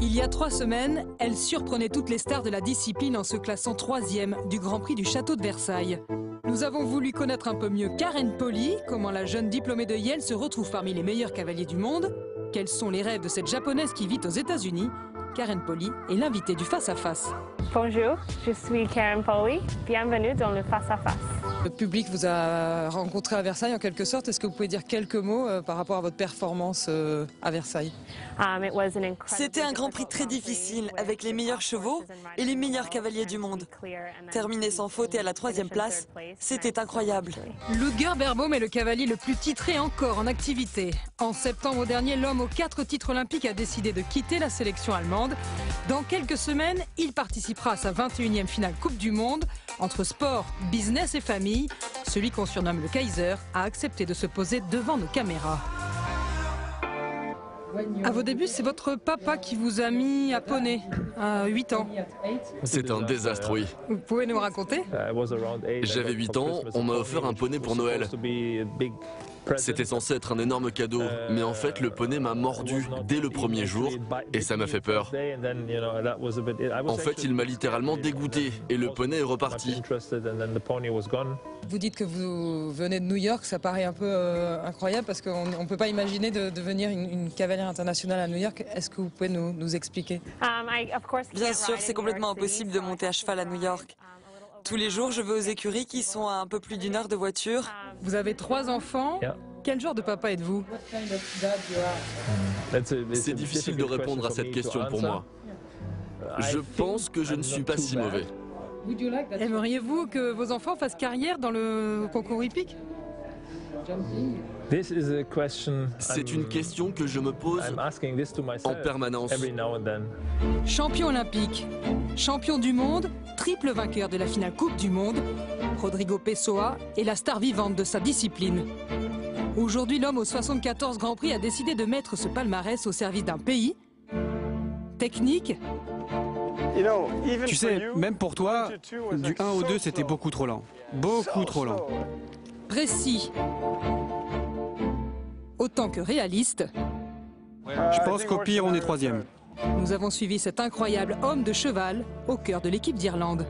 Il y a 3 semaines, elle surprenait toutes les stars de la discipline en se classant 3e du Grand Prix du Château de Versailles. Nous avons voulu connaître un peu mieux Karen Polley, comment la jeune diplômée de Yale se retrouve parmi les meilleurs cavaliers du monde, quels sont les rêves de cette japonaise qui vit aux États-Unis. Karen Polley est l'invitée du Face à Face. Bonjour, je suis Karen Polley. Bienvenue dans le Face à Face. Le public vous a rencontré à Versailles en quelque sorte. Est-ce que vous pouvez dire quelques mots par rapport à votre performance à Versailles? C'était un Grand Prix très difficile, avec les meilleurs chevaux et les meilleurs cavaliers du monde. Terminé sans faute et à la 3e place, c'était incroyable. Ludger Beerbaum est le cavalier le plus titré encore en activité. En septembre dernier, l'homme aux 4 titres olympiques a décidé de quitter la sélection allemande. Dans quelques semaines, il participera à sa 21e finale Coupe du Monde. Entre sport, business et famille, celui qu'on surnomme le Kaiser a accepté de se poser devant nos caméras. À vos débuts, c'est votre papa qui vous a mis à poney à 8 ans. C'est un désastre, oui. Vous pouvez nous raconter? J'avais 8 ans, on m'a offert un poney pour Noël. C'était censé être un énorme cadeau, mais en fait le poney m'a mordu dès le premier jour et ça m'a fait peur. En fait il m'a littéralement dégoûté et le poney est reparti. Vous dites que vous venez de New York, ça paraît un peu incroyable parce qu'on ne peut pas imaginer de devenir une cavalière internationale à New York. Est-ce que vous pouvez nous expliquer? Bien sûr, c'est complètement impossible de monter à cheval à New York. Tous les jours, je vais aux écuries qui sont à un peu plus d'1 heure de voiture. Vous avez 3 enfants. Quel genre de papa êtes-vous? C'est difficile de répondre à cette question pour moi. Je pense que je ne suis pas si mauvais. Aimeriez-vous que vos enfants fassent carrière dans le concours hippique? C'est une question que je me pose en permanence. Champion olympique, champion du monde, triple vainqueur de la finale Coupe du Monde, Rodrigo Pessoa est la star vivante de sa discipline. Aujourd'hui, l'homme aux 74 Grands Prix a décidé de mettre ce palmarès au service d'un pays. Technique. Tu sais, même pour toi, du 1 au 2, c'était beaucoup trop lent. Beaucoup trop lent. Précis. Autant que réaliste. Je pense qu'au pire, on est 3e. Nous avons suivi cet incroyable homme de cheval au cœur de l'équipe d'Irlande.